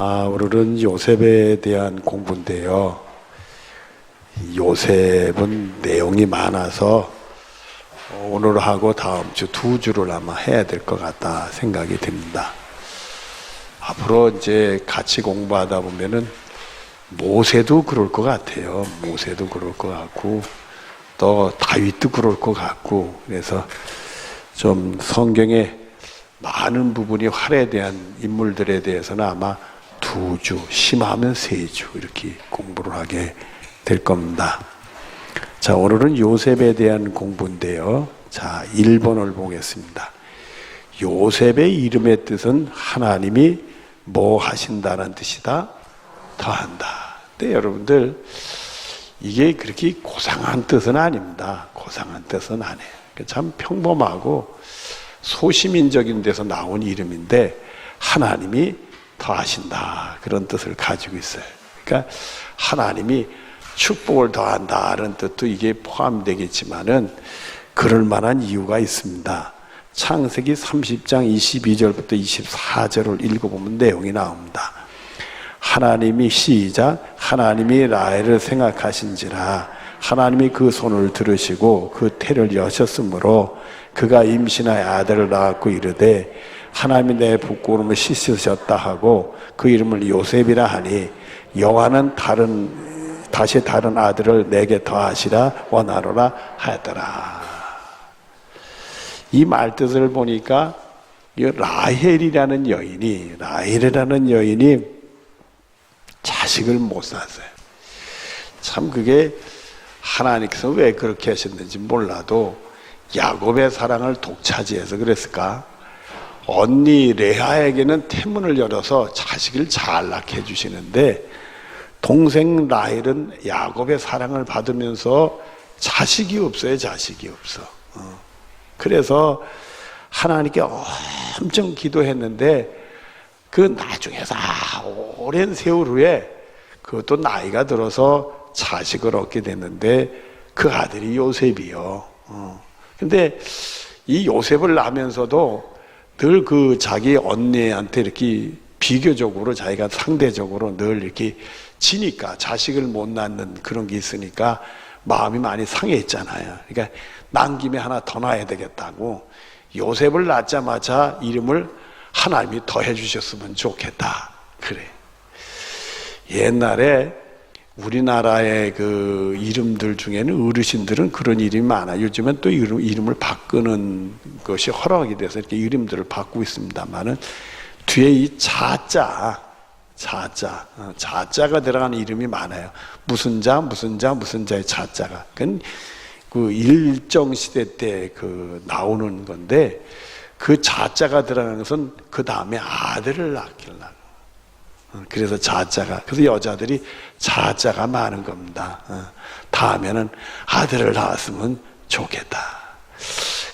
오늘은 요셉에 대한 공부인데요. 요셉은 내용이 많아서 오늘하고 다음 주 두 주를 아마 해야 될 것 같다 생각이 듭니다. 앞으로 이제 같이 공부하다 보면은 모세도 그럴 것 같아요. 모세도 그럴 것 같고 또 다윗도 그럴 것 같고, 그래서 좀 성경의 많은 부분이 활에 대한 인물들에 대해서는 아마 두 주, 심하면 세 주 이렇게 공부를 하게 될 겁니다. 자, 오늘은 요셉에 대한 공부인데요. 자, 1번을 보겠습니다. 요셉의 이름의 뜻은 하나님이 뭐 하신다는 뜻이다? 더한다. 근데 여러분들, 이게 그렇게 고상한 뜻은 아닙니다. 고상한 뜻은 아니에요. 참 평범하고 소시민적인 데서 나온 이름인데 하나님이 더하신다, 그런 뜻을 가지고 있어요. 그러니까 하나님이 축복을 더한다는 뜻도 이게 포함되겠지만은 그럴 만한 이유가 있습니다. 창세기 30장 22절부터 24절을 읽어보면 내용이 나옵니다. 하나님이 시작, 하나님이 라헬을 생각하신지라 하나님이 그 손을 들으시고 그 태를 여셨으므로 그가 임신하여 아들을 낳았고 이르되 하나님이 내 부끄러움을 씻으셨다 하고 그 이름을 요셉이라 하니 여호와는 다시 다른 아들을 내게 더하시라 원하노라 하였더라. 이 말뜻을 보니까 라헬이라는 여인이 자식을 못 낳았어요. 참 그게 하나님께서 왜 그렇게 하셨는지 몰라도 야곱의 사랑을 독차지해서 그랬을까? 언니 레아에게는 태문을 열어서 자식을 잘 낳게 해주시는데 동생 라헬은 야곱의 사랑을 받으면서 자식이 없어요. 자식이 없어. 그래서 하나님께 엄청 기도했는데 그 나중에서 오랜 세월 후에 그것도 나이가 들어서 자식을 얻게 됐는데 그 아들이 요셉이요. 근데 이 요셉을 낳으면서도 늘 그 자기 언니한테 이렇게 비교적으로 자기가 상대적으로 늘 이렇게 지니까, 자식을 못 낳는 그런 게 있으니까 마음이 많이 상해있잖아요. 그러니까 난 김에 하나 더 낳아야 되겠다고 요셉을 낳자마자 이름을 하나님이 더 해주셨으면 좋겠다. 그래. 옛날에 우리나라의 그 이름들 중에는 어르신들은 그런 이름이 많아요. 요즘엔 또 이름을 바꾸는 것이 허락이 돼서 이렇게 이름들을 바꾸고 있습니다만은 뒤에 이 자자가 들어가는 이름이 많아요. 무슨 자의 자자가. 그건 그 일정 시대 때 그 나오는 건데 그 자자가 들어가는 것은 그 다음에 아들을 낳기려고. 그래서 자자가, 그래서 여자들이 자자가 많은 겁니다. 다음에는 아들을 낳았으면 좋겠다.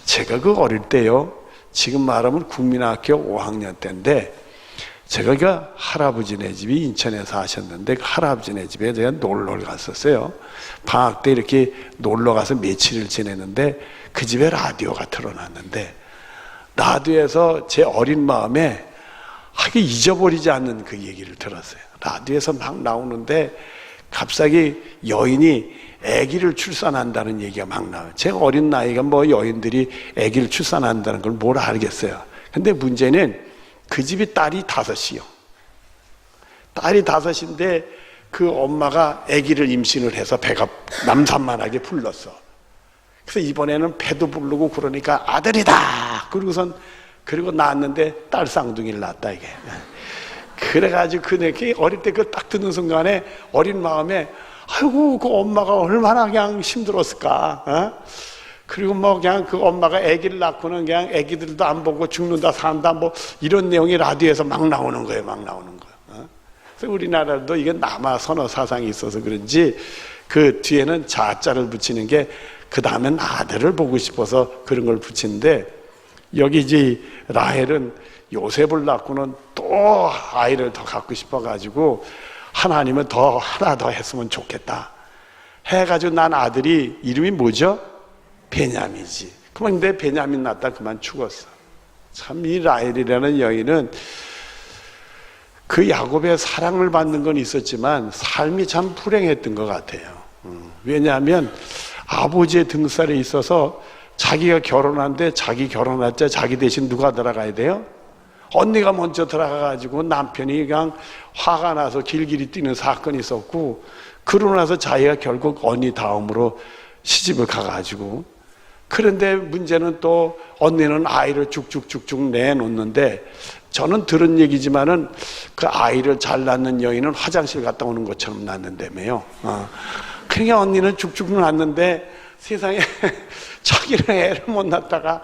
제가 그 어릴 때요, 지금 말하면 국민학교 5학년 때인데 제가 그 할아버지네 집이 인천에 사셨는데 그 할아버지네 집에 제가 놀러 갔었어요. 방학 때 이렇게 놀러 가서 며칠을 지냈는데 그 집에 라디오가 틀어놨는데 라디오에서 제 어린 마음에 잊어버리지 않는 그 얘기를 들었어요. 라디오에서 막 나오는데 갑자기 여인이 아기를 출산한다는 얘기가 막 나와요. 제 어린 나이가 뭐 여인들이 아기를 출산한다는 걸 뭘 알겠어요. 근데 문제는 그 집이 딸이 5이요. 딸이 5인데 그 엄마가 아기를 임신을 해서 배가 남산만하게 불렀어. 그래서 이번에는 배도 부르고 그러니까 아들이다. 그리고 낳았는데 딸 쌍둥이를 낳았다, 이게. 그래가지고 그렇게 어릴 때 그 딱 듣는 순간에 어린 마음에 아이고 그 엄마가 얼마나 그냥 힘들었을까. 그리고 뭐 그냥 그 엄마가 아기를 낳고는 그냥 아기들도 안 보고 죽는다 산다 뭐 이런 내용이 라디오에서 막 나오는 거예요. 그래서 우리나라도 이게 남아 선어 사상이 있어서 그런지 그 뒤에는 자자를 붙이는 게 그 다음엔 아들을 보고 싶어서 그런 걸 붙이는데, 여기 이제 라헬은 요셉을 낳고는 또 아이를 더 갖고 싶어가지고 하나님은 하나 더 했으면 좋겠다 해가지고 난 아들이 이름이 뭐죠? 베냐민이지. 그런데 베냐민 낳다 그만 죽었어. 참 이 라헬이라는 여인은 그 야곱의 사랑을 받는 건 있었지만 삶이 참 불행했던 것 같아요. 왜냐하면 아버지의 등살에 있어서 자기가 결혼한데 자기 결혼할 때 자기 대신 누가 들어가야 돼요? 언니가 먼저 들어가가지고 남편이 그냥 화가 나서 길길이 뛰는 사건이 있었고, 그러고 나서 자기가 결국 언니 다음으로 시집을 가가지고, 그런데 문제는 또 언니는 아이를 쭉쭉쭉쭉 내놓는데, 저는 들은 얘기지만은 그 아이를 잘 낳는 여인은 화장실 갔다 오는 것처럼 낳는다며요. 그러니까 언니는 쭉쭉 낳는데 세상에 자기는 애를 못 낳다가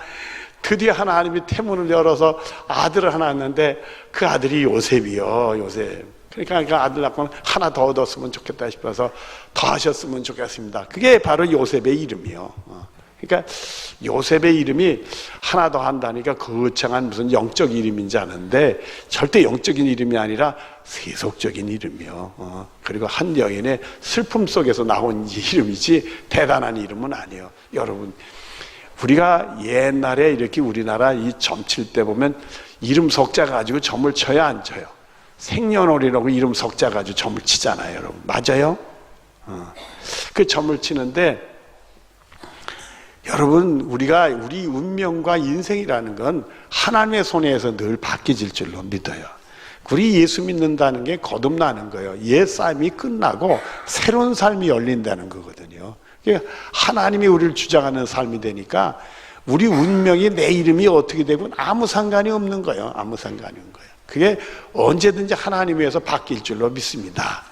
드디어 하나님이 태문을 열어서 아들을 하나 낳았는데 그 아들이 요셉이요, 요셉. 그러니까 그 아들 낳고는 하나 더 얻었으면 좋겠다 싶어서 더 하셨으면 좋겠습니다. 그게 바로 요셉의 이름이요. 그러니까 요셉의 이름이 하나 더 한다니까 거창한 무슨 영적 이름인지 아는데 절대 영적인 이름이 아니라 세속적인 이름이요. 그리고 한 여인의 슬픔 속에서 나온 이름이지 대단한 이름은 아니에요. 여러분, 우리가 옛날에 이렇게 우리나라 이 점칠 때 보면 이름 석자 가지고 점을 쳐야 안 쳐요? 생년월일이라고 이름 석자 가지고 점을 치잖아요, 여러분. 맞아요? 그 점을 치는데 여러분, 우리 운명과 인생이라는 건 하나님의 손에서 늘 바뀌질 줄로 믿어요. 우리 예수 믿는다는 게 거듭나는 거예요. 옛 삶이 끝나고 새로운 삶이 열린다는 거거든요. 하나님이 우리를 주장하는 삶이 되니까 우리 운명이 내 이름이 어떻게 되고 아무 상관이 없는 거예요. 아무 상관이 없는 거예요. 그게 언제든지 하나님에 의해서 바뀔 줄로 믿습니다.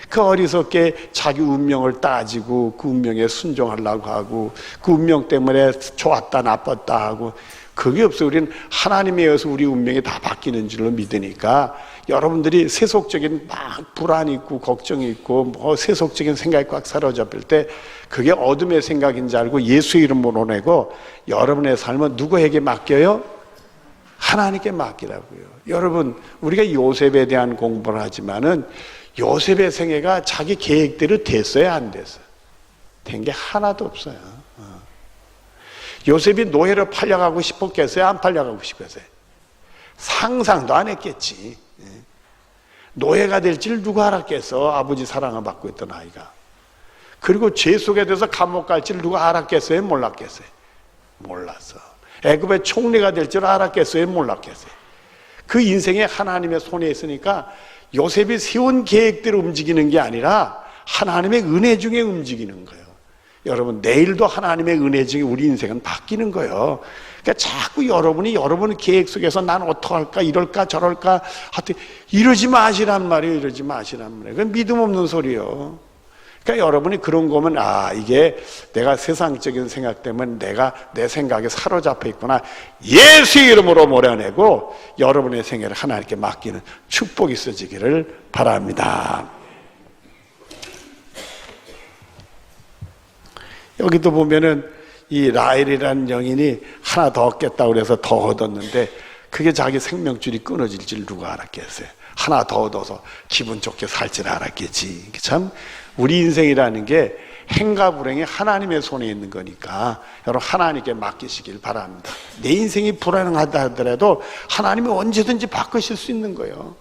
그 어리석게 자기 운명을 따지고 그 운명에 순종하려고 하고 그 운명 때문에 좋았다 나빴다 하고 그게 없어요. 우리는 하나님에 의해서 우리 운명이 다 바뀌는 줄로 믿으니까 여러분들이 세속적인 막 불안이 있고 걱정이 있고 뭐 세속적인 생각이 꽉 사로잡힐 때 그게 어둠의 생각인지 알고 예수의 이름으로 내고 여러분의 삶은 누구에게 맡겨요? 하나님께 맡기라고요. 여러분, 우리가 요셉에 대한 공부를 하지만은 요셉의 생애가 자기 계획대로 됐어요, 안 됐어요? 된 게 하나도 없어요. 요셉이 노예로 팔려가고 싶었겠어요? 안 팔려가고 싶었어요? 상상도 안 했겠지. 노예가 될 줄 누가 알았겠어? 아버지 사랑을 받고 있던 아이가. 그리고 죄 속에 들어서 감옥 갈 줄 누가 알았겠어요? 몰랐겠어요? 몰랐어. 애굽의 총리가 될 줄 알았겠어요? 몰랐겠어요? 그 인생에 하나님의 손에 있으니까 요셉이 세운 계획대로 움직이는 게 아니라 하나님의 은혜 중에 움직이는 거예요. 여러분, 내일도 하나님의 은혜 중에 우리 인생은 바뀌는 거예요. 그러니까 자꾸 여러분의 계획 속에서 난 어떡할까, 이럴까, 저럴까, 하여튼 이러지 마시란 말이에요. 이러지 마시란 말이에요. 그건 믿음 없는 소리예요. 그러니까 여러분이 그런 거면 이게 내가 세상적인 생각 때문에 내가 내 생각에 사로잡혀 있구나. 예수의 이름으로 몰아내고 여러분의 생애를 하나님께 맡기는 축복이 있어지기를 바랍니다. 여기도 보면은 이 라헬이라는 여인이 하나 더 얻겠다고 그래서 더 얻었는데 그게 자기 생명줄이 끊어질 줄 누가 알았겠어요? 하나 더 얻어서 기분 좋게 살 줄 알았겠지. 참 우리 인생이라는 게 행과 불행이 하나님의 손에 있는 거니까 여러분 하나님께 맡기시길 바랍니다. 내 인생이 불안하다 하더라도 하나님이 언제든지 바꾸실 수 있는 거예요.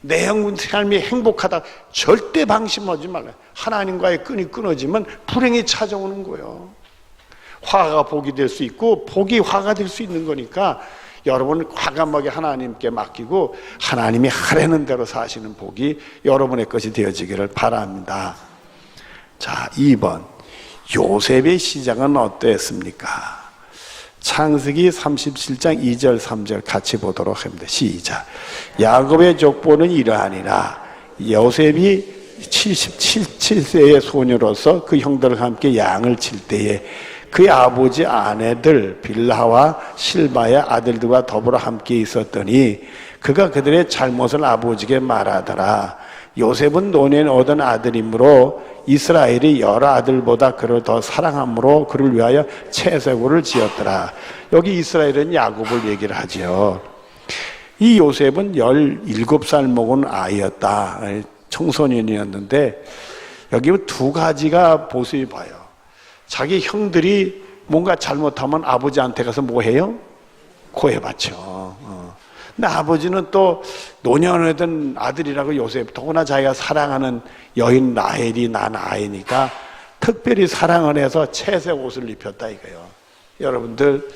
내 삶이 행복하다 절대 방심하지 말아요. 하나님과의 끈이 끊어지면 불행이 찾아오는 거예요. 화가 복이 될 수 있고 복이 화가 될 수 있는 거니까 여러분 과감하게 하나님께 맡기고 하나님이 하라는 대로 사시는 복이 여러분의 것이 되어지기를 바랍니다. 자, 2번 요셉의 시작은 어땠습니까? 창세기 37장 2절 3절 같이 보도록 합니다. 시작. 야곱의 족보는 이러하니라. 요셉이 77세의 소녀로서 그 형들과 함께 양을 칠 때에 그의 아버지 아내들 빌하와 실바의 아들들과 더불어 함께 있었더니 그가 그들의 잘못을 아버지에게 말하더라. 요셉은 노년에 얻은 아들이므로 이스라엘이 여러 아들보다 그를 더 사랑함으로 그를 위하여 채색고를 지었더라. 여기 이스라엘은 야곱을 얘기를 하죠. 이 요셉은 17살 먹은 아이였다. 청소년이었는데 여기 두 가지가 보수해 봐요. 자기 형들이 뭔가 잘못하면 아버지한테 가서 뭐 해요? 고해받죠. 근데 아버지는 또 노년에 든 아들이라고 요셉, 더구나 자기가 사랑하는 여인 라헬이 난 아이니까 특별히 사랑을 해서 채색 옷을 입혔다 이거예요. 여러분들,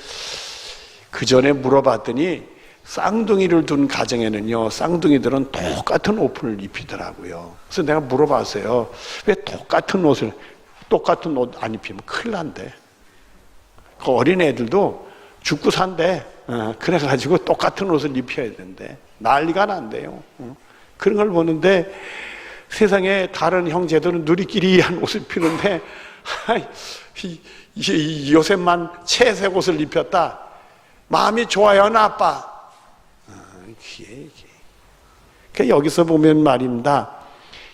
그 전에 물어봤더니 쌍둥이를 둔 가정에는요, 쌍둥이들은 똑같은 옷을 입히더라고요. 그래서 내가 물어봤어요. 왜 똑같은 옷을, 똑같은 옷 안 입히면 큰일 난대. 그 어린 애들도 죽고 산대. 그래가지고 똑같은 옷을 입혀야 된대. 난리가 난대요. 그런 걸 보는데 세상에 다른 형제들은 누리끼리 한 옷을 피는데 이 요셉만 채색 옷을 입혔다. 마음이 좋아요, 나빠? 그러니까 여기서 보면 말입니다.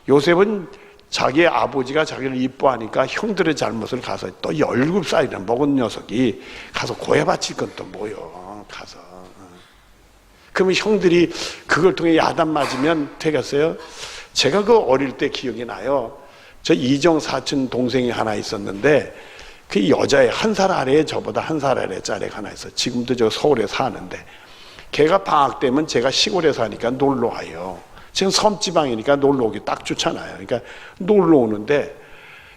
요셉은 자기의 아버지가 자기를 이뻐하니까 형들의 잘못을 가서 또 17살이나 먹은 녀석이 가서 고해 바칠 건 또 뭐요? 가서. 그러면 형들이 그걸 통해 야단 맞으면 되겠어요? 제가 그 어릴 때 기억이 나요. 저 이정 사촌 동생이 하나 있었는데 그 여자애 한 살 아래에 저보다 한 살 아래짜리가 하나 있어. 지금도 저 서울에 사는데 걔가 방학 때면 제가 시골에 사니까 놀러 와요. 지금 섬지방이니까 놀러 오기 딱 좋잖아요. 그러니까 놀러 오는데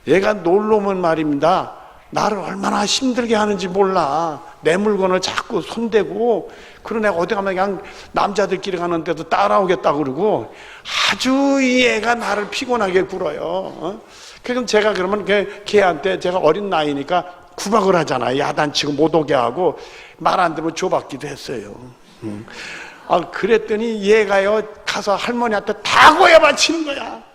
얘가 놀러 오면 말입니다. 나를 얼마나 힘들게 하는지 몰라. 내 물건을 자꾸 손대고, 그런 애가 어디 가면 그냥 남자들끼리 가는데도 따라오겠다고 그러고 아주 이 애가 나를 피곤하게 굴어요. 그럼 제가 그러면 걔한테, 제가 어린 나이니까 구박을 하잖아요. 야단치고 못 오게 하고 말 안 들으면 줘받기도 했어요. 그랬더니 얘가요, 가서 할머니한테 다 고야 바치는 거야.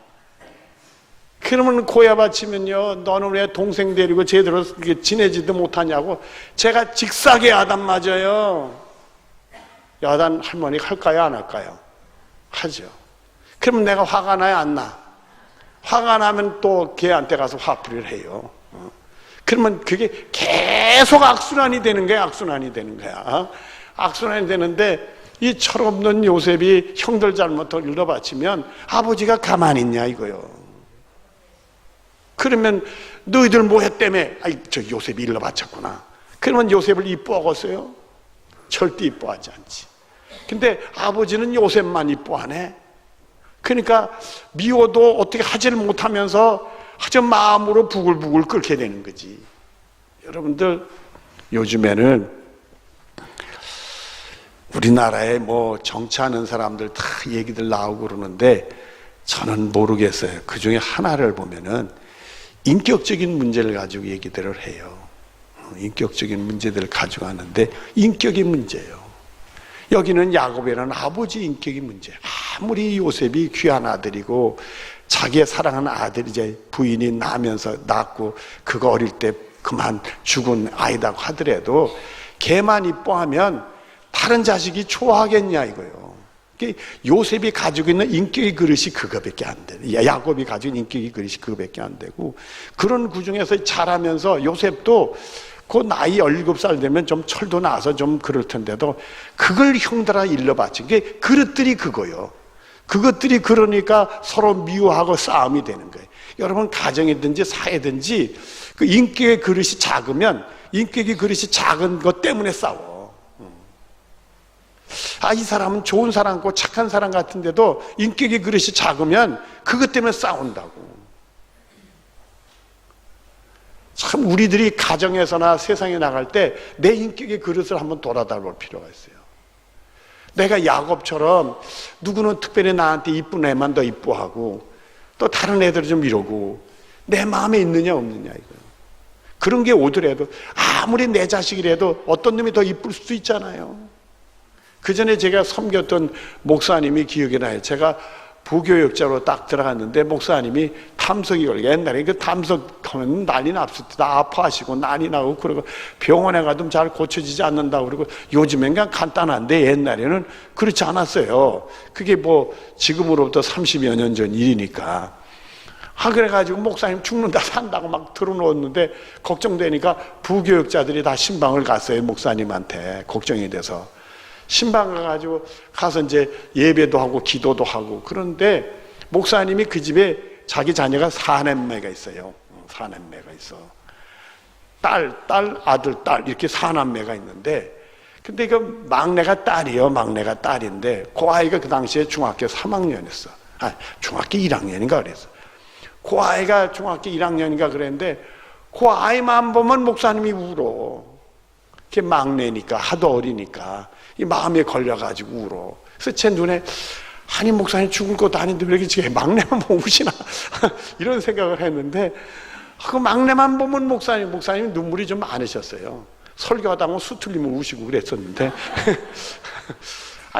그러면 고야 바치면요, 너는 왜 동생 데리고 제대로 지내지도 못하냐고 제가 직사게 야단 맞아요. 야단 할머니가 할까요, 안 할까요? 하죠. 그러면 내가 화가 나요, 안 나? 화가 나면 또 걔한테 가서 화풀이를 해요. 그러면 그게 계속 악순환이 되는 거야, 악순환이 되는 거야. 악순환이 되는데 이 철없는 요셉이 형들 잘못을 일러바치면 아버지가 가만히 있냐 이거요. 그러면 너희들 뭐 했다며? 아이, 저 요셉이 일러바쳤구나. 그러면 요셉을 이뻐하겠어요? 절대 이뻐하지 않지. 근데 아버지는 요셉만 이뻐하네. 그러니까 미워도 어떻게 하지를 못하면서 아주 마음으로 부글부글 끓게 되는 거지. 여러분들, 요즘에는 우리나라에 뭐 정치하는 사람들 다 얘기들 나오고 그러는데 저는 모르겠어요. 그 중에 하나를 보면은 인격적인 문제를 가지고 얘기들을 해요. 인격적인 문제들을 가지고 하는데 인격이 문제예요. 여기는 야곱이라는 아버지 인격이 문제예요. 아무리 요셉이 귀한 아들이고 자기의 사랑하는 아들이 이제 부인이 낳고 그거 어릴 때 그만 죽은 아이다고 하더라도 걔만 이뻐하면 다른 자식이 좋아하겠냐 이거요. 요셉이 가지고 있는 인격의 그릇이 그거밖에 안 돼. 야곱이 가지고 있는 인격의 그릇이 그거밖에 안 되고, 그런 구중에서 자라면서 요셉도 그 나이 17살 되면 좀 철도 나서 좀 그럴 텐데도 그걸 형들아 일러봤지. 그게 그릇들이 그거요. 그것들이 그러니까 서로 미워하고 싸움이 되는 거예요. 여러분, 가정이든지 사회든지 그 인격의 그릇이 작으면 인격의 그릇이 작은 것 때문에 싸워. 이 사람은 좋은 사람 같고 착한 사람 같은데도 인격의 그릇이 작으면 그것 때문에 싸운다고. 참 우리들이 가정에서나 세상에 나갈 때 내 인격의 그릇을 한번 돌아다 볼 필요가 있어요. 내가 야곱처럼 누구는 특별히 나한테 이쁜 애만 더 이뻐하고 또 다른 애들은 좀 이러고 내 마음에 있느냐 없느냐 이거예요. 그런 게 오더라도 아무리 내 자식이라도 어떤 놈이 더 이쁠 수도 있잖아요. 그 전에 제가 섬겼던 목사님이 기억이 나요. 제가 부교육자로 딱 들어갔는데 목사님이 탐석이 걸려. 옛날에 그 탐석하면 난리 났을 때 다 아파하시고 난리 나고 그러고 병원에 가도 잘 고쳐지지 않는다고 그러고 요즘엔 그냥 간단한데 옛날에는 그렇지 않았어요. 그게 뭐 지금으로부터 30여 년 전 일이니까. 그래가지고 목사님 죽는다 산다고 막 들어놓았는데 걱정되니까 부교육자들이 다 신방을 갔어요. 목사님한테 걱정이 돼서. 신방 가가지고 가서 이제 예배도 하고 기도도 하고 그런데 목사님이 그 집에 자기 자녀가 4남매가 있어요. 4남매가 있어. 딸, 아들, 딸 이렇게 4남매가 있는데 근데 그 막내가 딸이요. 막내가 딸인데 그 아이가 그 당시에 중학교 3학년이었어. 중학교 1학년인가 그랬어. 그 아이가 중학교 1학년인가 그랬는데 그 아이만 보면 목사님이 울어. 걔 막내니까 하도 어리니까 이 마음에 걸려가지고 울어. 그래서 제 눈에 아니 목사님 죽을 것도 아닌데 왜 이렇게 막내만 보면 우시나 이런 생각을 했는데 그 막내만 보면 목사님이 눈물이 좀 많으셨어요. 설교하다 보면 수틀리면 우시고 그랬었는데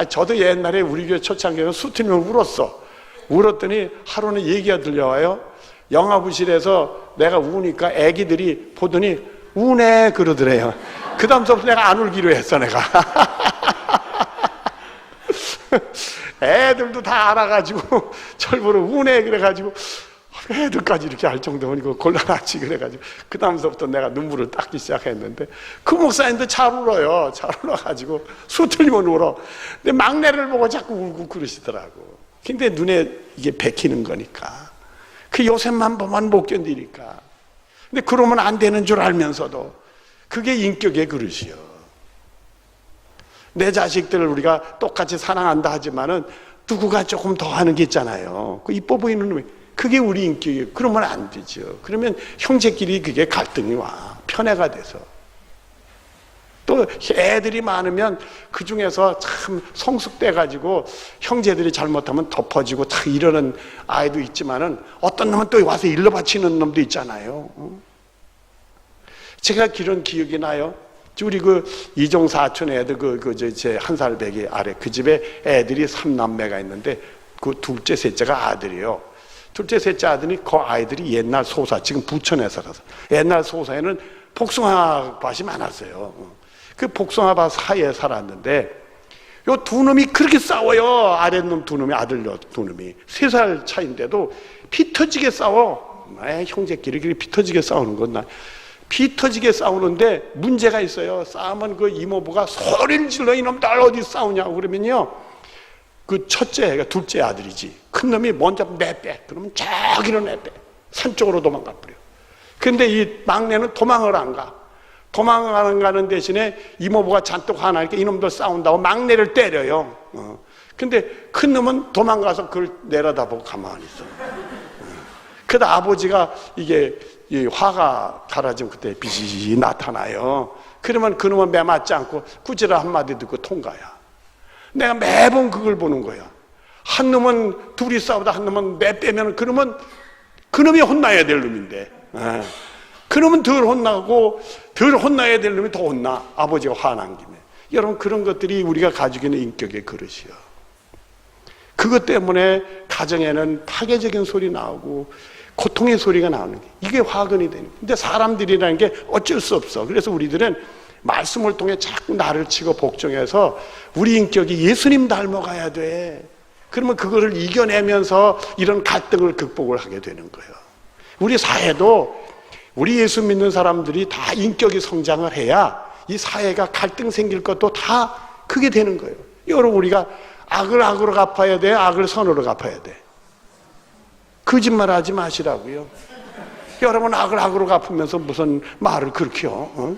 저도 옛날에 우리 교회 초창기에는 수틀리면 울었어. 울었더니 하루는 얘기가 들려와요. 영화부실에서 내가 우니까 애기들이 보더니 우네 그러더래요. 그 다음부터 내가 안 울기로 했어 내가. 애들도 다 알아가지고 절보러 우네 그래가지고 애들까지 이렇게 할 정도면 이거 곤란하지 그래가지고 그 다음서부터 내가 눈물을 닦기 시작했는데 그 목사님도 잘 울어요. 잘 울어가지고 수틀리면 울어. 근데 막내를 보고 자꾸 울고 그러시더라고. 근데 눈에 이게 베끼는 거니까 그 요셉만 보면 못 견디니까. 근데 그러면 안 되는 줄 알면서도 그게 인격의 그릇이요. 내 자식들을 우리가 똑같이 사랑한다 하지만은 누구가 조금 더 하는 게 있잖아요. 그 이뻐 보이는 놈이 그게 우리 인격이에요. 그러면 안 되죠. 그러면 형제끼리 그게 갈등이 와. 편애가 돼서. 또 애들이 많으면 그 중에서 참 성숙돼가지고 형제들이 잘못하면 덮어지고 다 이러는 아이도 있지만은 어떤 놈은 또 와서 일러 바치는 놈도 있잖아요. 제가 그런 기억이 나요. 우리 그 이종 사촌 애들 제 한 살 배기 아래 그 집에 애들이 3남매가 있는데 그 둘째 셋째가 아들이에요. 둘째 셋째 아들이 그 아이들이 옛날 소사 지금 부천에 살아서 옛날 소사에는 복숭아밭이 많았어요. 그 복숭아밭 사이에 살았는데 요 두 놈이 그렇게 싸워요. 아랫놈 두 놈이 아들 두 놈이 3살 차인데도 피 터지게 싸워. 형제끼리 그렇게 피 터지게 싸우는 건 나. 피 터지게 싸우는데 문제가 있어요. 싸우면 그 이모부가 소리를 질러 이놈들 어디 싸우냐고 그러면요. 그 첫째가 둘째 아들이지. 큰 놈이 먼저 내빼. 그러면 저기는 내빼. 산 쪽으로 도망가 버려. 근데 이 막내는 도망을 안 가. 도망을 안 가는 대신에 이모부가 잔뜩 화나니까 이놈들 싸운다고 막내를 때려요. 근데 큰 놈은 도망가서 그걸 내려다보고 가만히 있어. 그러다 아버지가 이게 이 화가 가라지면 그때 빛이 나타나요. 그러면 그놈은 매맞지 않고 꾸지라 한마디 듣고 통과야. 내가 매번 그걸 보는 거야. 한 놈은 둘이 싸우다 한 놈은 매 빼면 그놈이 혼나야 될 놈인데 그놈은 덜 혼나고 덜 혼나야 될 놈이 더 혼나. 아버지가 화난 김에. 여러분 그런 것들이 우리가 가지고 있는 인격의 그릇이요. 그것 때문에 가정에는 파괴적인 소리 나오고 고통의 소리가 나오는 게 이게 화근이 되는 거예요. 근데 사람들이라는 게 어쩔 수 없어. 그래서 우리들은 말씀을 통해 자꾸 나를 치고 복종해서 우리 인격이 예수님 닮아가야 돼. 그러면 그거를 이겨내면서 이런 갈등을 극복을 하게 되는 거예요. 우리 사회도 우리 예수 믿는 사람들이 다 인격이 성장을 해야 이 사회가 갈등 생길 것도 다 그게 되는 거예요. 여러분 우리가 악을 악으로 갚아야 돼? 악을 선으로 갚아야 돼? 거짓말 하지 마시라고요. 여러분 악을 악으로 갚으면서 무슨 말을 그렇게 요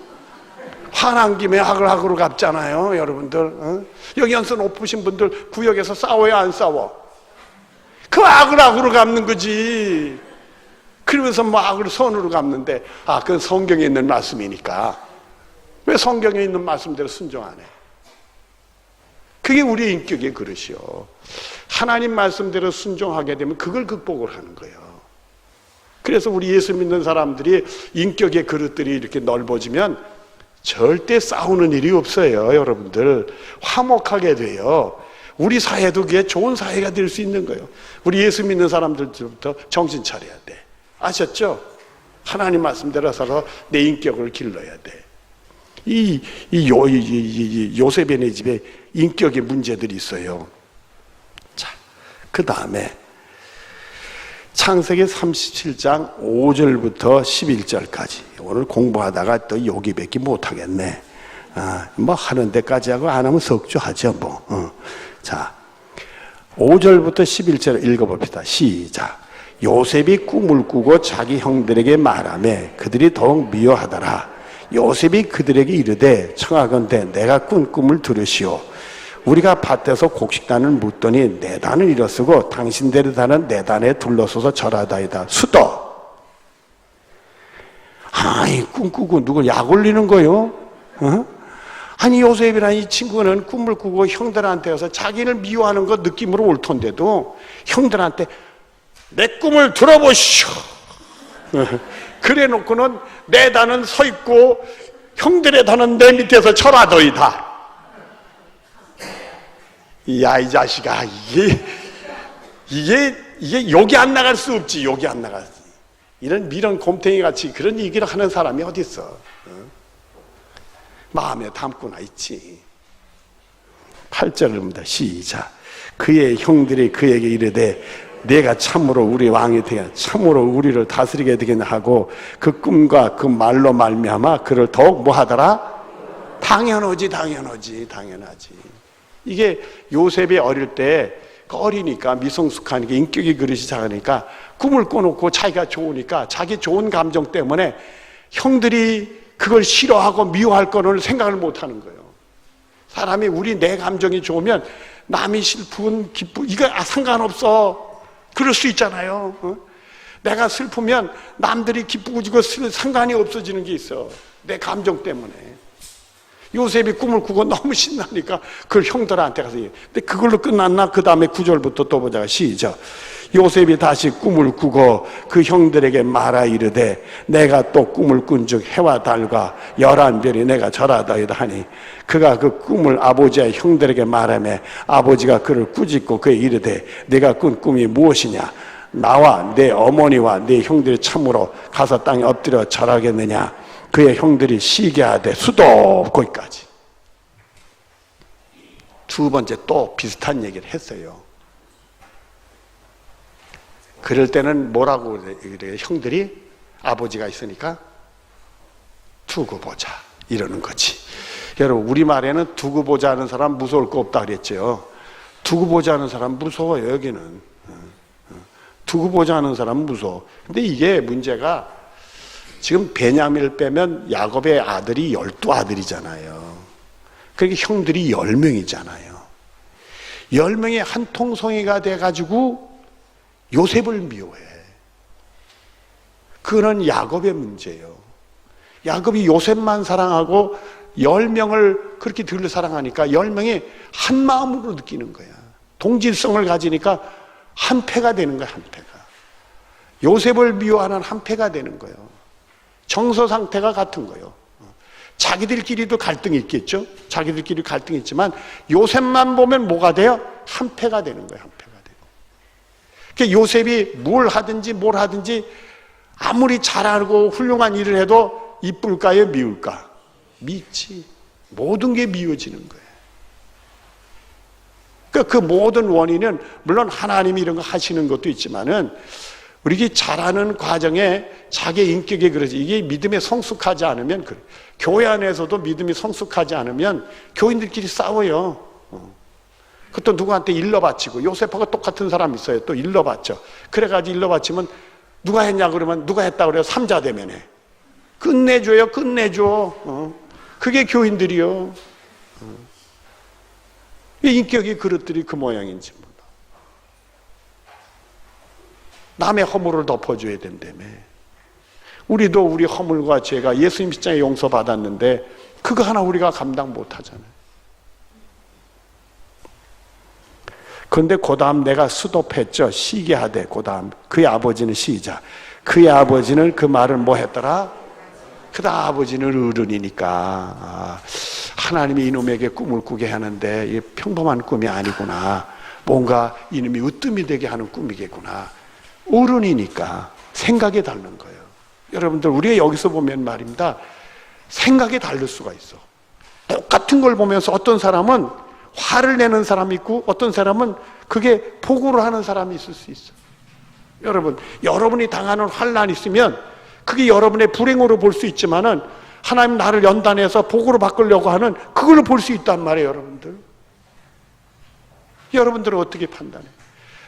화난 김에 악을 악으로 갚잖아요. 여러분들 여기 연수 높으신 분들 구역에서 싸워요 안 싸워? 그 악을 악으로 갚는 거지. 그러면서 뭐 악을 선으로 갚는데 그건 성경에 있는 말씀이니까 왜 성경에 있는 말씀대로 순종 안 해? 그게 우리의 인격의 그릇이요. 하나님 말씀대로 순종하게 되면 그걸 극복을 하는 거예요. 그래서 우리 예수 믿는 사람들이 인격의 그릇들이 이렇게 넓어지면 절대 싸우는 일이 없어요. 여러분들 화목하게 돼요. 우리 사회도 그게 좋은 사회가 될 수 있는 거예요. 우리 예수 믿는 사람들부터 정신 차려야 돼. 아셨죠? 하나님 말씀대로 살아서 내 인격을 길러야 돼. 요셉의 집에 인격의 문제들이 있어요. 자, 그 다음에 창세기 37장 5절부터 11절까지 오늘 공부하다가 또 여기밖에 못하겠네. 뭐 하는 데까지 하고 안 하면 석주하죠 뭐. 자, 5절부터 11절 읽어봅시다. 시작. 요셉이 꿈을 꾸고 자기 형들에게 말하며 그들이 더욱 미워하더라. 요셉이 그들에게 이르되 청하건대 내가 꾼 꿈을 들으시오. 우리가 밭에서 곡식단을 묻더니 네 단을 일어서고 당신들의 단은 네 단에 둘러서서 절하다이다. 수도. 아이 꿈꾸고 누굴 약 올리는 거요? 어? 아니 요셉이라는 이 친구는 꿈을 꾸고 형들한테 가서 자기를 미워하는 거 느낌으로 올 텐데도 형들한테 내 꿈을 들어보시오. 그래 놓고는 내 단은 서 있고 형들의 단은 내 밑에서 절하더이다. 야 이 자식아, 이게 욕이 안 나갈 수 없지. 욕이 안 나가지. 이런 미련 곰탱이 같이 그런 얘기를 하는 사람이 어디 있어? 마음에 담고나 있지. 8절입니다. 시작. 그의 형들이 그에게 이르되 내가 참으로 우리 왕이 되게 참으로 우리를 다스리게 되겠나 하고 그 꿈과 그 말로 말미암아 그를 더욱 뭐 하더라? 당연하지. 이게 요셉이 어릴 때 어리니까 미성숙하니까 인격이 그릇이 작으니까 꿈을 꿔놓고 자기가 좋으니까 자기 좋은 감정 때문에 형들이 그걸 싫어하고 미워할 거는 생각을 못하는 거예요. 사람이 내 감정이 좋으면 남이 슬픈 기쁨 이거 상관없어. 그럴 수 있잖아요. 내가 슬프면 남들이 기쁘고 지고 상관이 없어지는 게 있어. 내 감정 때문에. 요셉이 꿈을 꾸고 너무 신나니까 그걸 형들한테 가서 얘기해. 근데 그걸로 끝났나? 그 다음에 9절부터 또 보자가 시작. 요셉이 다시 꿈을 꾸고 그 형들에게 말하 이르되 내가 또 꿈을 꾼즉 해와 달과 11별이 내가 절하다이다 하니 그가 그 꿈을 아버지의 형들에게 말하며 아버지가 그를 꾸짖고 그에 이르되 내가 꾼 꿈이 무엇이냐? 나와 내 어머니와 내 형들이 참으로 가서 땅에 엎드려 절하겠느냐? 그의 형들이 시기하되 수도. 거기까지. 두 번째 또 비슷한 얘기를 했어요. 그럴 때는 뭐라고 그래요? 형들이 아버지가 있으니까 두고 보자 이러는 거지. 여러분 우리말에는 두고 보자 하는 사람 무서울 거 없다 그랬죠. 두고 보자 하는 사람 무서워요. 여기는 두고 보자 하는 사람 무서워. 근데 이게 문제가 지금 베냐민을 빼면 야곱의 아들이 12아들이잖아요. 그러니까 형들이 10명이잖아요. 10명이 한 통성이가 돼가지고 요셉을 미워해. 그거는 야곱의 문제예요. 야곱이 요셉만 사랑하고 10명을 그렇게 들 사랑하니까 10명이 한 마음으로 느끼는 거야. 동질성을 가지니까 한 패가 되는 거야. 한 패가. 요셉을 미워하는 한 패가 되는 거예요. 정서 상태가 같은 거예요. 자기들끼리도 갈등이 있겠죠. 자기들끼리 갈등이 있지만 요셉만 보면 뭐가 돼요? 한 패가 되는 거예요. 한 패가 되고. 그러니까 요셉이 뭘 하든지 아무리 잘하고 훌륭한 일을 해도 이쁠까요? 미울까? 미치. 모든 게 미워지는 거예요. 그러니까 그 모든 원인은 물론 하나님이 이런 거 하시는 것도 있지만은 우리 잘하는 과정에 자기 인격에 그러지. 이게 믿음에 성숙하지 않으면 그래. 교회 안에서도 믿음이 성숙하지 않으면 교인들끼리 싸워요. 그것도 누구한테 일러 바치고 요셉하고 똑같은 사람 있어요. 또 일러 바쳐. 그래가지고 일러 바치면 누가 했냐 그러면 누가 했다 그래요. 삼자대면에 끝내줘요. 끝내줘. 그게 교인들이요. 인격이 그릇들이 그 모양인지 몰라. 남의 허물을 덮어줘야 된다며. 우리도 우리 허물과 죄가 예수님 십자가에 용서받았는데 그거 하나 우리가 감당 못하잖아요. 그런데 그 다음 내가 수도했죠. 시기하되 그 다음 그의 아버지는 시작. 그의 아버지는 그 말을 뭐 했더라? 그다 아버지는 어른이니까 하나님이 이놈에게 꿈을 꾸게 하는데 이 평범한 꿈이 아니구나. 뭔가 이놈이 으뜸이 되게 하는 꿈이겠구나. 어른이니까 생각이 다른 거예요. 여러분들 우리가 여기서 보면 말입니다. 생각이 다를 수가 있어. 똑같은 걸 보면서 어떤 사람은 화를 내는 사람이 있고 어떤 사람은 그게 포구를 하는 사람이 있을 수 있어. 여러분이 당하는 환난이 있으면 그게 여러분의 불행으로 볼 수 있지만은 하나님 나를 연단해서 복으로 바꾸려고 하는 그걸로 볼 수 있단 말이에요. 여러분들은 어떻게 판단해?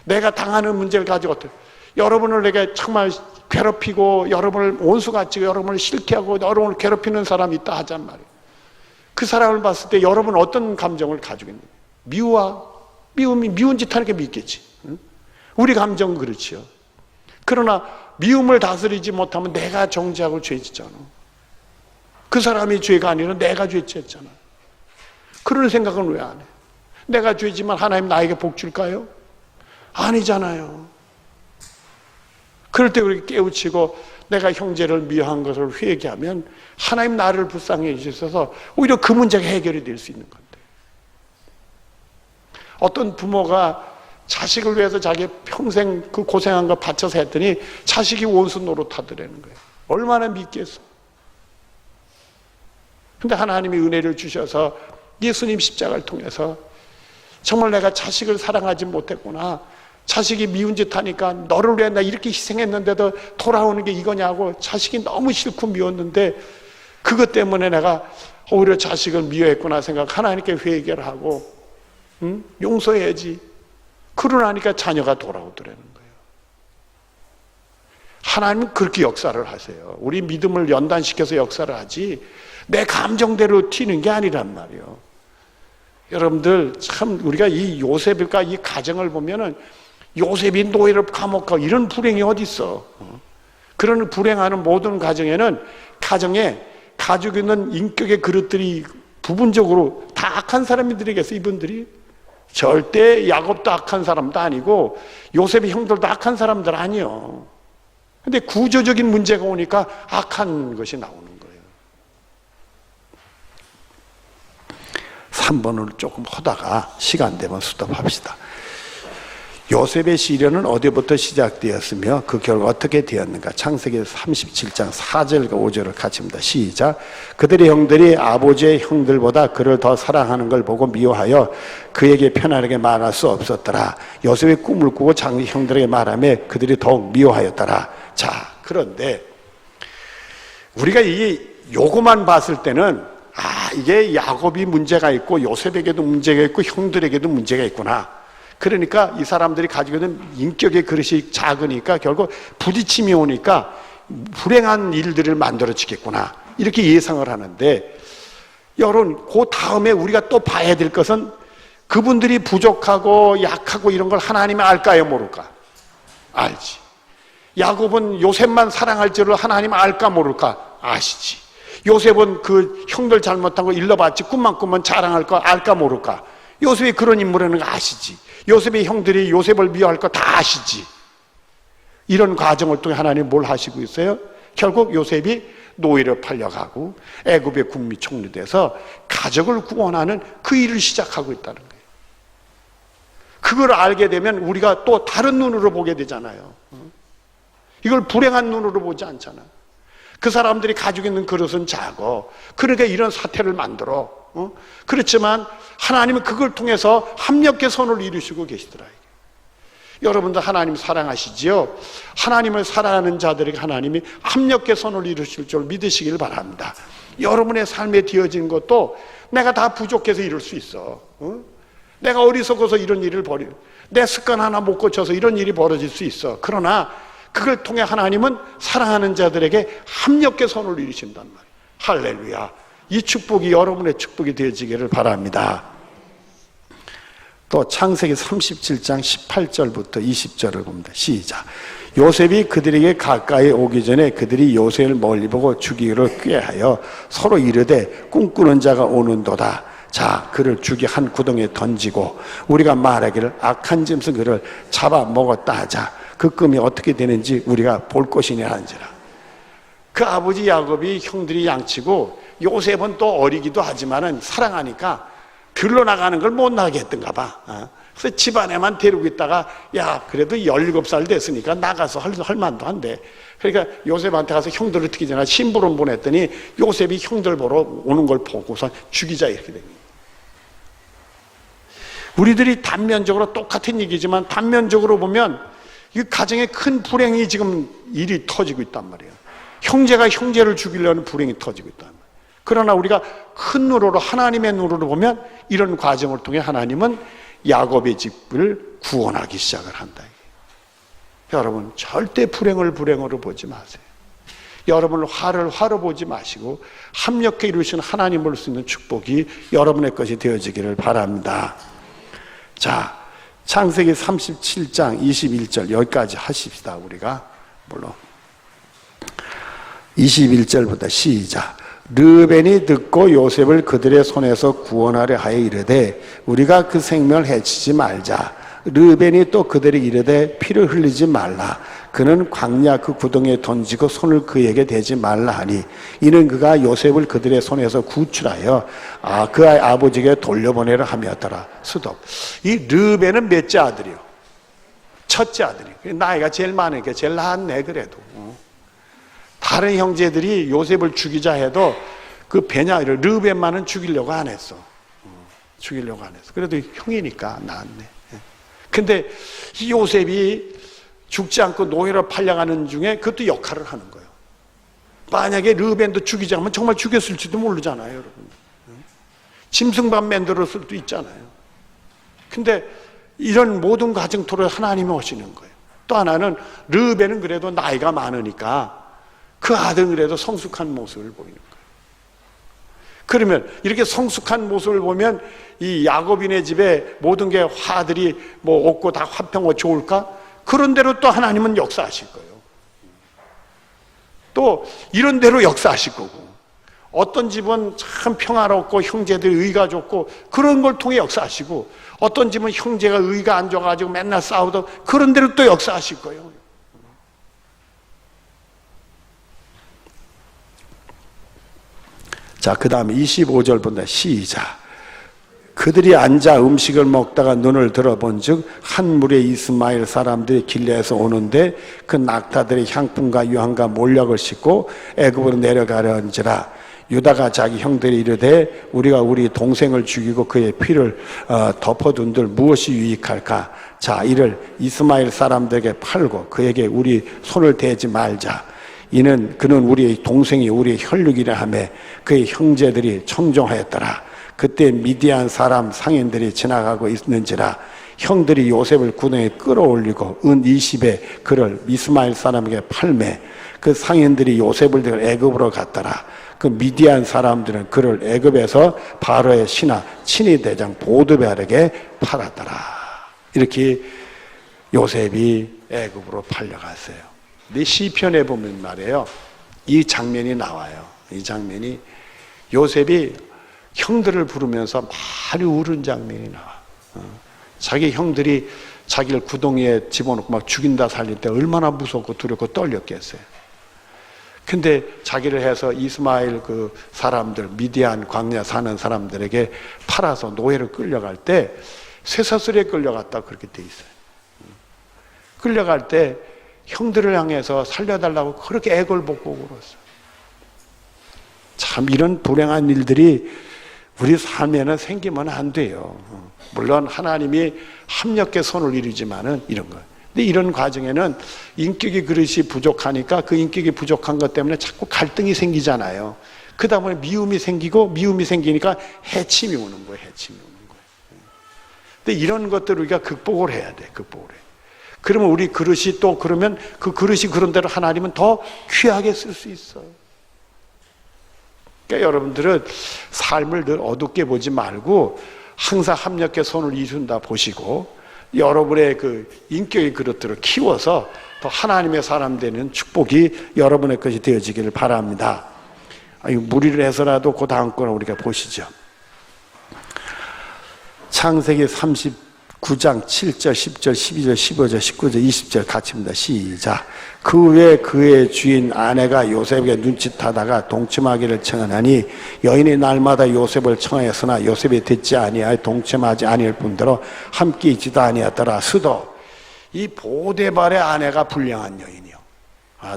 내가 당하는 문제를 가지고 어떻게? 여러분을 내가 정말 괴롭히고 여러분을 원수같이 여러분을 싫게 하고 여러분을 괴롭히는 사람이 있다 하잔 말이에요. 그 사람을 봤을 때 여러분 어떤 감정을 가지고 있는 거예요? 미운 짓 하니까 믿겠지. 응? 우리 감정은 그렇지요. 그러나 미움을 다스리지 못하면 내가 정죄하고 죄짓잖아. 그 사람이 죄가 아니라 내가 죄짓잖아. 그런 생각은 왜 안 해? 내가 죄지만 하나님 나에게 복 줄까요? 아니잖아요. 그럴 때 우리 깨우치고 내가 형제를 미워한 것을 회개하면 하나님 나를 불쌍히 해주셔서 오히려 그 문제가 해결이 될 수 있는 건데, 어떤 부모가 자식을 위해서 자기 평생 그 고생한 거 바쳐서 했더니 자식이 원수 노릇하더라는 거예요. 얼마나 믿겠어. 근데 하나님이 은혜를 주셔서 예수님 십자가를 통해서 정말 내가 자식을 사랑하지 못했구나, 자식이 미운 짓 하니까 너를 위해 나 이렇게 희생했는데도 돌아오는 게 이거냐고 자식이 너무 싫고 미웠는데 그것 때문에 내가 오히려 자식을 미워했구나 생각 하나님께 회개를 하고 용서해야지. 그러나니까 자녀가 돌아오더라는 거예요. 하나님은 그렇게 역사를 하세요. 우리 믿음을 연단시켜서 역사를 하지 내 감정대로 튀는 게 아니란 말이에요. 여러분들 참 우리가 이 요셉과 이 가정을 보면은 요셉이 노예를 감옥 가고 이런 불행이 어디 있어? 그런 불행하는 모든 가정에는 가정에 가지고 있는 인격의 그릇들이 부분적으로 다 악한 사람들이겠어. 이분들이 절대 야곱도 악한 사람도 아니고 요셉의 형들도 악한 사람들 아니요. 근데 구조적인 문제가 오니까 악한 것이 나오는 거예요. 3번을 조금 하다가 시간 되면 스톱합시다. 요셉의 시련은 어디부터 시작되었으며 그 결과 어떻게 되었는가? 창세기 37장 4절과 5절을 같이 봅니다. 시작. 그들의 형들이 아버지의 형들보다 그를 더 사랑하는 걸 보고 미워하여 그에게 편안하게 말할 수 없었더라. 요셉의 꿈을 꾸고 자기 형들에게 말하며 그들이 더욱 미워하였더라. 자, 그런데 우리가 이 요거만 봤을 때는 이게 야곱이 문제가 있고 요셉에게도 문제가 있고 형들에게도 문제가 있구나. 그러니까 이 사람들이 가지고 있는 인격의 그릇이 작으니까 결국 부딪힘이 오니까 불행한 일들을 만들어지겠구나, 이렇게 예상을 하는데, 여러분 그 다음에 우리가 또 봐야 될 것은 그분들이 부족하고 약하고 이런 걸 하나님이 알까요 모를까? 알지. 야곱은 요셉만 사랑할 줄을 하나님 알까 모를까? 아시지. 요셉은 그 형들 잘못한 거 일러봤지 꿈만 꾸면 자랑할 거 알까 모를까? 요셉이 그런 인물이라는 거 아시지. 요셉의 형들이 요셉을 미워할 거 다 아시지. 이런 과정을 통해 하나님 뭘 하시고 있어요? 결국 요셉이 노예로 팔려가고 애굽의 국미 총리돼서 가족을 구원하는 그 일을 시작하고 있다는 거예요. 그걸 알게 되면 우리가 또 다른 눈으로 보게 되잖아요. 이걸 불행한 눈으로 보지 않잖아. 그 사람들이 가지고 있는 그릇은 작고 그러니까 이런 사태를 만들어. 그렇지만 하나님은 그걸 통해서 합력의 선을 이루시고 계시더라. 여러분들 하나님 사랑하시지요? 하나님을 사랑하는 자들에게 하나님이 합력의 선을 이루실 줄 믿으시길 바랍니다. 여러분의 삶에 되어진 것도 내가 다 부족해서 이럴 수 있어. 내가 어리석어서 이런 일을 내 습관 하나 못 고쳐서 이런 일이 벌어질 수 있어. 그러나 그걸 통해 하나님은 사랑하는 자들에게 합력의 선을 이루신단 말이에요. 할렐루야. 이 축복이 여러분의 축복이 되어지기를 바랍니다. 또 창세기 37장 18절부터 20절을 봅니다. 시작. 요셉이 그들에게 가까이 오기 전에 그들이 요셉을 멀리 보고 죽이기로 꾀하여 서로 이르되 꿈꾸는 자가 오는도다. 자, 그를 죽이 한 구덩이에 던지고 우리가 말하기를 악한 짐승 그를 잡아먹었다 하자. 그 꿈이 어떻게 되는지 우리가 볼 것이냐 하는지라. 그 아버지 야곱이 형들이 양치고 요셉은 또 어리기도 하지만은 사랑하니까 들러 나가는 걸 못 나가게 했던가 봐. 그래서 집안에만 데리고 있다가 야 그래도 17살 됐으니까 나가서 할 만도 한데, 그러니까 요셉한테 가서 형들을 어떻게 되나 심부름 보냈더니 요셉이 형들 보러 오는 걸 보고서 죽이자 이렇게 된 거예요. 우리들이 단면적으로 똑같은 얘기지만 단면적으로 보면 이 가정에 큰 불행이 지금 일이 터지고 있단 말이에요. 형제가 형제를 죽이려는 불행이 터지고 있단 말이에요. 그러나 우리가 큰 눈으로 하나님의 눈으로 보면 이런 과정을 통해 하나님은 야곱의 집을 구원하기 시작을 한다. 여러분 절대 불행을 불행으로 보지 마세요. 여러분 화를 화로 보지 마시고 합력해 이루신 하나님 볼 수 있는 축복이 여러분의 것이 되어지기를 바랍니다. 자, 창세기 37장 21절 여기까지 하십시다. 우리가 물론 21절부터 시작. 르벤이 듣고 요셉을 그들의 손에서 구원하려 하여 이르되 우리가 그 생명을 해치지 말자. 르벤이 또 그들이 이르되 피를 흘리지 말라. 그는 광야 그 구덩이에 던지고 손을 그에게 대지 말라 하니 이는 그가 요셉을 그들의 손에서 구출하여 그 아버지에게 돌려보내려 함이었더라. 수도. 이 르벤은 몇째 아들이요? 첫째 아들이. 나이가 제일 많으니까 제일 낫네 그래도. 다른 형제들이 요셉을 죽이자 해도 그 베냐를 르벤만은 죽이려고 안 했어. 죽이려고 안 했어. 그래도 형이니까 낫네. 근데 이 요셉이 죽지 않고 노예로 팔려가는 중에 그것도 역할을 하는 거예요. 만약에 르벤도 죽이자 하면 정말 죽였을지도 모르잖아요, 여러분. 짐승밥 만들었을 수도 있잖아요. 근데 이런 모든 가정토를 하나님이 오시는 거예요. 또 하나는 르벤은 그래도 나이가 많으니까 그 아들은 그래도 성숙한 모습을 보이는 거예요. 그러면 이렇게 성숙한 모습을 보면 이 야곱인의 집에 모든 게 화들이 뭐 없고 다 화평하고 좋을까? 그런 대로 또 하나님은 역사하실 거예요. 또 이런 대로 역사하실 거고, 어떤 집은 참 평화롭고 형제들이 의가 좋고 그런 걸 통해 역사하시고, 어떤 집은 형제가 의가 안 좋아가지고 맨날 싸우도 그런 대로 또 역사하실 거예요. 자, 그 다음에 25절부터 시작. 그들이 앉아 음식을 먹다가 눈을 들어본 즉 한 무리의 이스마엘 사람들이 길레에서 오는데 그 낙타들이 향품과 유황과 몰약을 싣고 애굽으로 내려가려는지라. 유다가 자기 형들이 이르되 우리가 우리 동생을 죽이고 그의 피를 덮어둔들 무엇이 유익할까? 자, 이를 이스마엘 사람들에게 팔고 그에게 우리 손을 대지 말자. 이는 그는 우리의 동생이 우리의 혈육이라 하며 그의 형제들이 청종하였더라. 그때 미디안 사람 상인들이 지나가고 있는지라. 형들이 요셉을 구덩이에 끌어올리고 은 20에 그를 이스마엘 사람에게 팔매 그 상인들이 요셉을 들어 애굽으로 갔더라. 그 미디안 사람들은 그를 애굽에서 바로의 신하 친위 대장 보드벨에게 팔았더라. 이렇게 요셉이 애굽으로 팔려갔어요. 근데 시편에 보면 말이에요, 이 장면이 나와요. 이 장면이 요셉이 형들을 부르면서 많이 울은 장면이 나와. 자기 형들이 자기를 구덩이에 집어넣고 막 죽인다 살릴 때 얼마나 무섭고 두렵고 떨렸겠어요. 근데 자기를 해서 이스마엘 그 사람들, 미디안 광야 사는 사람들에게 팔아서 노예로 끌려갈 때 쇠사슬에 끌려갔다 그렇게 돼 있어요. 끌려갈 때 형들을 향해서 살려달라고 그렇게 애걸복고 울었어요. 참 이런 불행한 일들이 우리 삶에는 생기면 안 돼요. 물론 하나님이 합력의 손을 이루지만은 이런 거. 근데 이런 과정에는 인격의 그릇이 부족하니까 그 인격이 부족한 것 때문에 자꾸 갈등이 생기잖아요. 그 다음에 미움이 생기고 미움이 생기니까 해침이 오는 거예요. 해침이 오는 거예요. 근데 이런 것들을 우리가 극복을 해야 돼. 극복을 해. 그러면 우리 그릇이 또 그러면 그 그릇이 그런 대로 하나님은 더 귀하게 쓸 수 있어요. 그러니까 여러분들은 삶을 늘 어둡게 보지 말고 항상 합력의 손을 이룬다 보시고 여러분의 그 인격의 그릇들을 키워서 더 하나님의 사람 되는 축복이 여러분의 것이 되어지기를 바랍니다. 무리를 해서라도 그 다음 거를 우리가 보시죠. 창세기 39장 7절, 10절, 12절, 15절, 19절, 20절 같이 봅니다. 시작. 그 후에 그의 주인 아내가 요셉에게 눈짓하다가 동침하기를 청하니 여인이 날마다 요셉을 청하였으나 요셉이 듣지 아니하여 동침하지 아니할 뿐더러 함께 있지도 아니하더라. 수도. 이 보데발의 아내가 불량한 여인이요.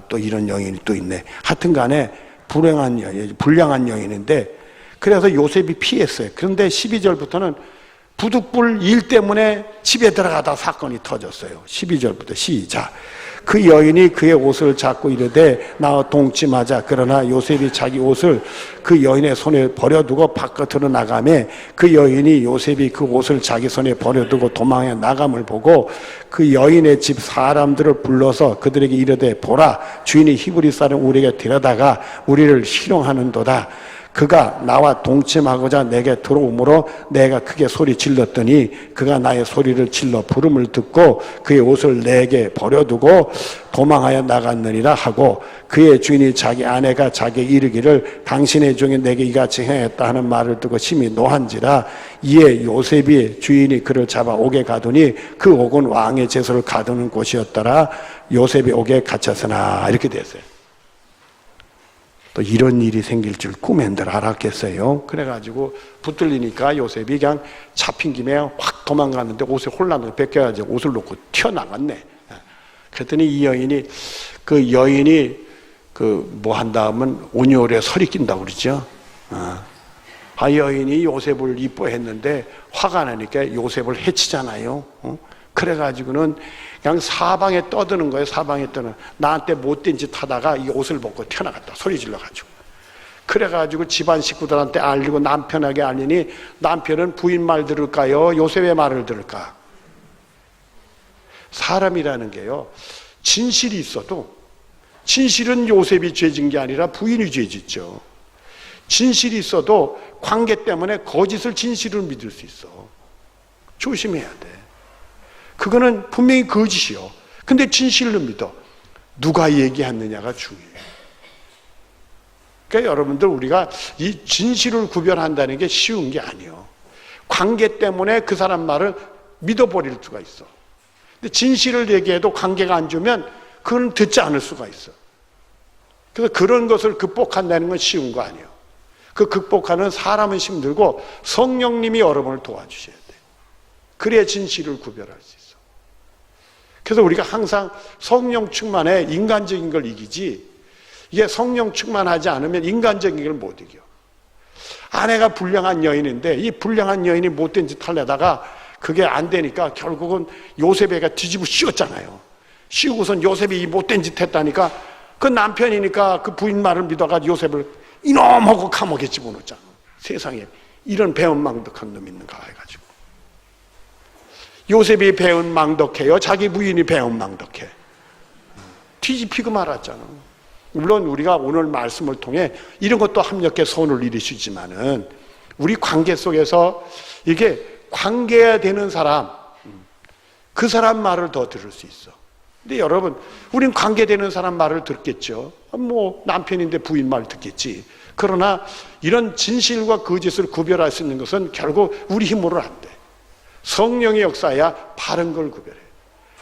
또 이런 여인이 또 있네. 하여튼 간에 불량한 여인인데 그래서 요셉이 피했어요. 그런데 12절부터는 부득불 일 때문에 집에 들어가다 사건이 터졌어요. 12절부터 시작. 그 여인이 그의 옷을 잡고 이르되 나와 동침하자. 그러나 요셉이 자기 옷을 그 여인의 손에 버려두고 바깥으로 나가매 그 여인이 요셉이 그 옷을 자기 손에 버려두고 도망해 나감을 보고 그 여인의 집 사람들을 불러서 그들에게 이르되 보라, 주인이 히브리 사람 우리에게 데려다가 우리를 희롱하는도다. 그가 나와 동침하고자 내게 들어오므로 내가 크게 소리 질렀더니 그가 나의 소리를 질러 부름을 듣고 그의 옷을 내게 버려두고 도망하여 나갔느니라 하고 그의 주인이 자기 아내가 자기에게 이르기를 당신의 종이 내게 이같이 행했다 하는 말을 듣고 심히 노한지라. 이에 요셉이 주인이 그를 잡아 옥에 가두니 그 옥은 왕의 제소를 가두는 곳이었더라. 요셉이 옥에 갇혔으나. 이렇게 됐어요. 또 이런 일이 생길 줄 꿈엔들 알았겠어요. 그래가지고 붙들리니까 요셉이 그냥 잡힌 김에 확 도망갔는데 옷에 혼란을 뺏겨가지고 옷을 놓고 튀어나갔네. 그랬더니 이 여인이 그 뭐 한다 하면 온유월에 설이 낀다고 그러죠. 여인이 요셉을 이뻐했는데 화가 나니까 요셉을 해치잖아요. 그래가지고는 그냥 사방에 떠드는 거예요. 사방에 떠는. 나한테 못된 짓 하다가 이 옷을 벗고 튀어나갔다. 소리 질러가지고. 그래가지고 집안 식구들한테 알리고 남편에게 알리니 남편은 부인 말 들을까요? 요셉의 말을 들을까? 사람이라는 게요. 진실이 있어도 진실은 요셉이 죄진 게 아니라 부인이 죄짓죠. 진실이 있어도 관계 때문에 거짓을 진실을 믿을 수 있어. 조심해야 돼. 그거는 분명히 거짓이요. 근데 진실로 믿어. 누가 얘기했느냐가 중요해요. 그러니까 여러분들 우리가 이 진실을 구별한다는 게 쉬운 게 아니에요. 관계 때문에 그 사람 말을 믿어버릴 수가 있어. 근데 진실을 얘기해도 관계가 안 좋으면 그건 듣지 않을 수가 있어. 그래서 그런 것을 극복한다는 건 쉬운 거 아니에요. 그 극복하는 사람은 힘들고 성령님이 여러분을 도와주셔야 돼요. 그래야 진실을 구별할 수 있어. 그래서 우리가 항상 성령 충만해 인간적인 걸 이기지, 이게 성령 충만하지 않으면 인간적인 걸 못 이겨. 아내가 불량한 여인인데 이 불량한 여인이 못된 짓 하려다가 그게 안 되니까 결국은 요셉애가 뒤집어 씌웠잖아요. 씌우고선 요셉이 이 못된 짓 했다니까 그 남편이니까 그 부인 말을 믿어가 요셉을 이놈하고 감옥에 집어넣었잖아. 세상에 이런 배은망덕한 놈 있는가 해가지고. 요셉이 배은망덕해요? 자기 부인이 배은망덕해? 뒤집히고 말았잖아. 물론 우리가 오늘 말씀을 통해 이런 것도 합력해 손을 이루시지만은 우리 관계 속에서 이게 관계해야 되는 사람, 그 사람 말을 더 들을 수 있어. 근데 여러분, 우린 관계되는 사람 말을 듣겠죠. 뭐 남편인데 부인 말 듣겠지. 그러나 이런 진실과 거짓을 구별할 수 있는 것은 결국 우리 힘으로는 안 돼. 성령의 역사야 바른 걸 구별해.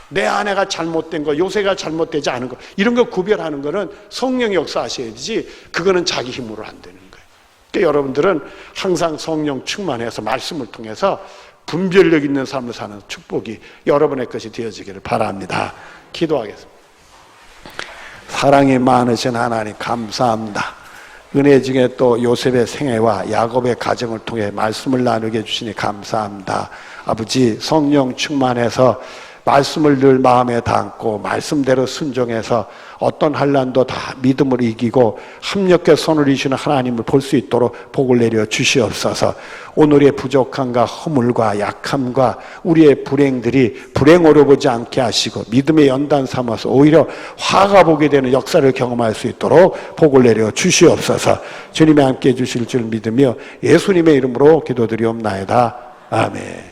내 아내가 잘못된 거, 요새가 잘못되지 않은 거, 이런 거 구별하는 거는 성령의 역사 하셔야 되지, 그거는 자기 힘으로 안 되는 거예요. 그러니까 여러분들은 항상 성령 충만해서 말씀을 통해서 분별력 있는 삶을 사는 축복이 여러분의 것이 되어지기를 바랍니다. 기도하겠습니다. 사랑이 많으신 하나님 감사합니다. 은혜 중에 또 요셉의 생애와 야곱의 가정을 통해 말씀을 나누게 해주시니 감사합니다. 아버지, 성령 충만해서 말씀을 늘 마음에 담고 말씀대로 순종해서 어떤 환난도 다 믿음으로 이기고 합력해 손을 이시는 하나님을 볼 수 있도록 복을 내려 주시옵소서. 오늘의 부족함과 허물과 약함과 우리의 불행들이 불행으로 보지 않게 하시고 믿음의 연단 삼아서 오히려 화가 보게 되는 역사를 경험할 수 있도록 복을 내려 주시옵소서. 주님이 함께해 주실 줄 믿으며 예수님의 이름으로 기도드리옵나이다. 아멘.